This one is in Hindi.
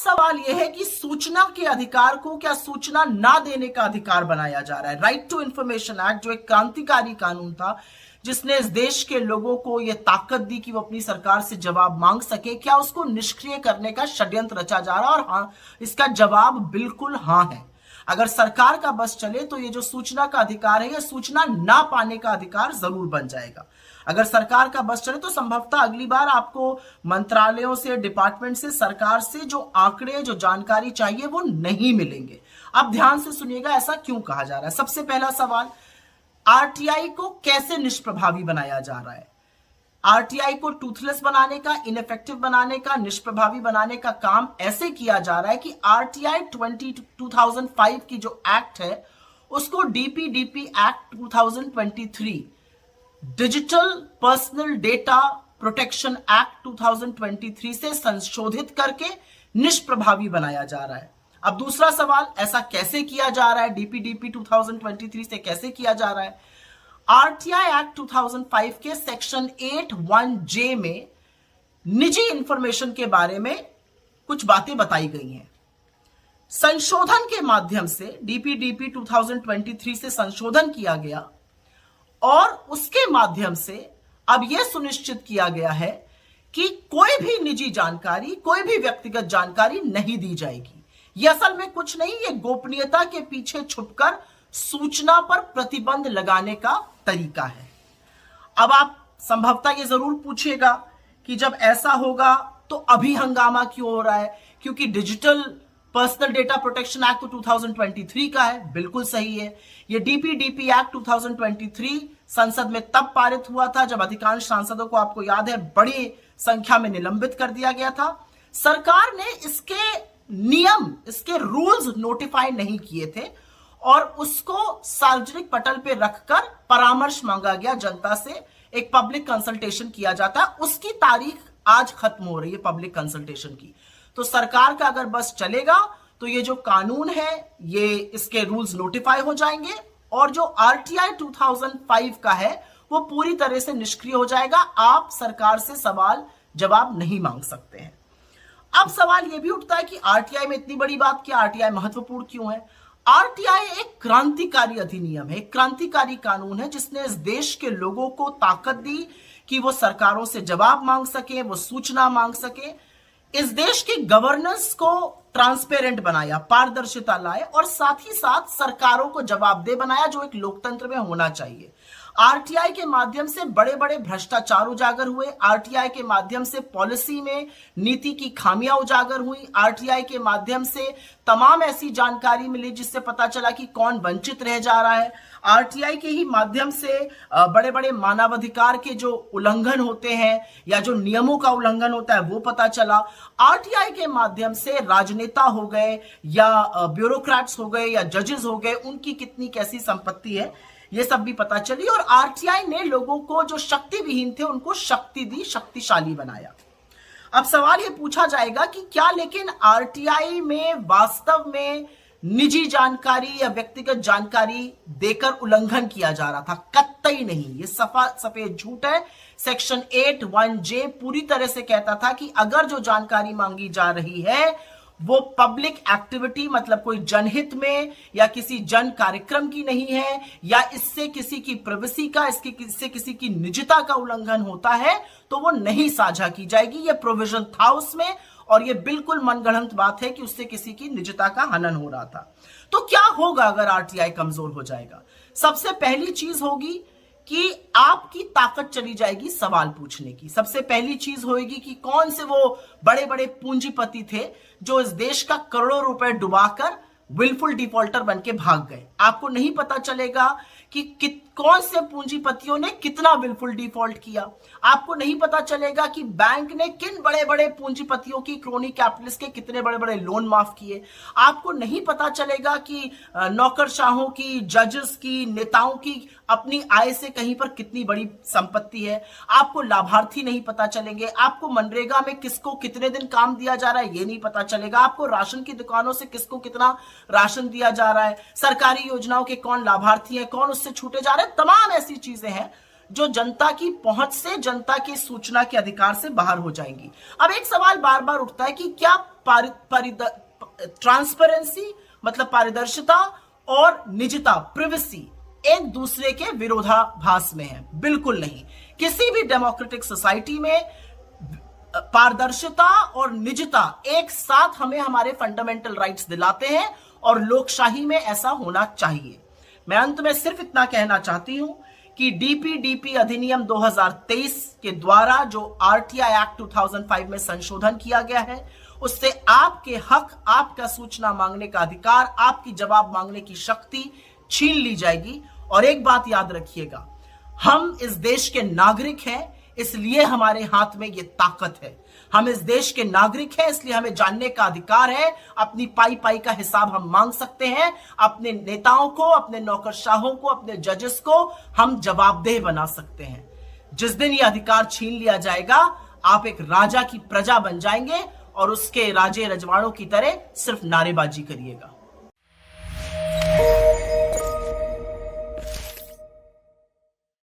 सवाल यह है कि सूचना के अधिकार को क्या सूचना ना देने का अधिकार बनाया जा रहा है। राइट टू इंफॉर्मेशन एक्ट जो एक क्रांतिकारी कानून था जिसने इस देश के लोगों को यह ताकत दी कि वो अपनी सरकार से जवाब मांग सके, क्या उसको निष्क्रिय करने का षड्यंत्र रचा जा रहा है? और हाँ, इसका जवाब बिल्कुल हाँ है। अगर सरकार का बस चले तो ये जो सूचना का अधिकार है, यह सूचना ना पाने का अधिकार जरूर बन जाएगा। अगर सरकार का बस चले तो संभवतः अगली बार आपको मंत्रालयों से, डिपार्टमेंट से, सरकार से जो आंकड़े, जो जानकारी चाहिए वो नहीं मिलेंगे। अब ध्यान से सुनिएगा ऐसा क्यों कहा जा रहा है। सबसे पहला सवाल, आरटीआई को कैसे निष्प्रभावी बनाया जा रहा है? आरटीआई को टूथलेस बनाने का, इनइफेक्टिव बनाने का, निष्प्रभावी बनाने का काम ऐसे किया जा रहा है कि आरटीआई 2005 की जो एक्ट है उसको DPDP act 2023, digital personal data protection act 2023 से संशोधित करके निष्प्रभावी बनाया जा रहा है। अब दूसरा सवाल, ऐसा कैसे किया जा रहा है? डीपीडीपी 2023 से कैसे किया जा रहा है? आरटीआई एक्ट 2005 के सेक्शन 8(1)(j) में निजी इंफॉर्मेशन के बारे में कुछ बातें बताई गई हैं। संशोधन के माध्यम से डीपीडीपी 2023 से संशोधन किया गया और उसके माध्यम से अब यह सुनिश्चित किया गया है कि कोई भी निजी जानकारी, कोई भी व्यक्तिगत जानकारी नहीं दी जाएगी। यह असल में कुछ नहीं, ये गोपनीयता के पीछे छुपकर सूचना पर प्रतिबंध लगाने का तरीका है। अब आप संभवतः ये जरूर पूछेगा कि जब ऐसा होगा तो अभी हंगामा क्यों हो रहा है? क्योंकि digital personal data protection act तो 2023 का है। बिल्कुल सही है। ये डीपीडीपी एक्ट 2023 संसद में तब पारित हुआ था जब अधिकांश सांसदों को, आपको याद है, बड़ी संख्या में निलंबित कर दिया गया था। सरकार ने इसके नियम, इसके रूल्स नोटिफाई नहीं किए थे और उसको सार्वजनिक पटल पे रखकर परामर्श मांगा गया जनता से। एक पब्लिक कंसल्टेशन किया जाता है, उसकी तारीख आज खत्म हो रही है पब्लिक कंसल्टेशन की। तो सरकार का अगर बस चलेगा तो ये जो कानून है, ये इसके रूल्स नोटिफाई हो जाएंगे और जो आरटीआई 2005 का है वो पूरी तरह से निष्क्रिय हो जाएगा। आप सरकार से सवाल जवाब नहीं मांग सकते हैं। अब सवाल यह भी उठता है कि आरटीआई में इतनी बड़ी बात क्या? आरटीआई महत्वपूर्ण क्यों है? आरटीआई एक क्रांतिकारी अधिनियम है, एक क्रांतिकारी कानून है जिसने इस देश के लोगों को ताकत दी कि वो सरकारों से जवाब मांग सके, वो सूचना मांग सके। इस देश की गवर्नेंस को ट्रांसपेरेंट बनाया, पारदर्शिता लाए और साथ ही साथ सरकारों को जवाबदेह बनाया, जो एक लोकतंत्र में होना चाहिए। आरटीआई के माध्यम से बड़े बड़े भ्रष्टाचार उजागर हुए। आरटीआई के माध्यम से पॉलिसी में नीति की खामियां उजागर हुई। आरटीआई के माध्यम से तमाम ऐसी जानकारी मिली जिससे पता चला कि कौन वंचित रह जा रहा है। आरटीआई के ही माध्यम से बड़े बड़े मानवाधिकार के जो उल्लंघन होते हैं या जो नियमों का उल्लंघन होता है वो पता चला। आरटीआई के माध्यम से राजनेता हो गए या ब्यूरोक्रेट्स हो गए या जजेस हो गए, उनकी कितनी कैसी संपत्ति है ये सब भी पता चली। और आरटीआई ने लोगों को, जो शक्ति विहीन थे, उनको शक्ति दी, शक्तिशाली बनाया। अब सवाल ये पूछा जाएगा कि क्या लेकिन आरटीआई में वास्तव में निजी जानकारी या व्यक्तिगत जानकारी देकर उल्लंघन किया जा रहा था? कतई नहीं, ये सफा सफेद झूठ है। सेक्शन 8(1)(j) पूरी तरह से कहता था कि अगर जो जानकारी मांगी जा रही है वो पब्लिक एक्टिविटी, मतलब कोई जनहित में या किसी जन कार्यक्रम की नहीं है या इससे किसी की प्राइवेसी का, इससे किसी की निजता का उल्लंघन होता है, तो वो नहीं साझा की जाएगी। ये प्रोविजन था उसमें और ये बिल्कुल मनगढ़ंत बात है कि उससे किसी की निजता का हनन हो रहा था। तो क्या होगा अगर आरटीआई कमजोर हो जाएगा? सबसे पहली चीज होगी कि आपकी ताकत चली जाएगी सवाल पूछने की। सबसे पहली चीज होगी कि कौन से वो बड़े बड़े पूंजीपति थे जो इस देश का करोड़ों रुपए डुबाकर विलफुल डिफॉल्टर बन के भाग गए। आपको नहीं पता चलेगा कि कौन से पूंजीपतियों ने कितना विलफुल डिफॉल्ट किया। आपको नहीं पता चलेगा कि बैंक ने किन बड़े बड़े पूंजीपतियों की, क्रोनी कैपिटलिस्ट के कितने बड़े बड़े लोन माफ किए। आपको नहीं पता चलेगा कि नौकरशाहों की, जजेस की, नेताओं की अपनी आय से कहीं पर कितनी बड़ी संपत्ति है। आपको लाभार्थी नहीं पता चलेंगे। आपको मनरेगा में किसको कितने दिन काम दिया जा रहा है ये नहीं पता चलेगा। आपको राशन की दुकानों से किसको कितना राशन दिया जा रहा है, सरकारी योजनाओं के कौन लाभार्थी है, कौन उससे छूटे जा रहे हैं। तमाम ऐसी चीजें हैं जो जनता की पहुंच से, जनता की सूचना के अधिकार से बाहर हो जाएंगी। अब एक सवाल बार बार उठता है कि क्या ट्रांसपेरेंसी मतलब पारदर्शिता और निजता, प्रिवेसी, एक दूसरे के विरोधाभास में है? बिल्कुल नहीं। किसी भी डेमोक्रेटिक सोसाइटी में पारदर्शिता और निजता एक साथ हमें हमारे फंडामेंटल राइट्स दिलाते हैं और लोकशाही में ऐसा होना चाहिए। मैं अंत में सिर्फ इतना कहना चाहती हूं कि डीपीडीपी अधिनियम 2023 के द्वारा जो आरटीआई एक्ट 2005 में संशोधन किया गया है, उससे आपके हक, आपका सूचना मांगने का अधिकार, आपकी जवाब मांगने की शक्ति छीन ली जाएगी। और एक बात याद रखिएगा, हम इस देश के नागरिक हैं, इसलिए हमारे हाथ में ये ताकत है। हम इस देश के नागरिक हैं, इसलिए हमें जानने का अधिकार है। अपनी पाई पाई का हिसाब हम मांग सकते हैं। अपने नेताओं को, अपने नौकरशाहों को, अपने जजेस को हम जवाबदेह बना सकते हैं। जिस दिन ये अधिकार छीन लिया जाएगा, आप एक राजा की प्रजा बन जाएंगे और उसके राजे रजवाड़ों की तरह सिर्फ नारेबाजी करिएगा।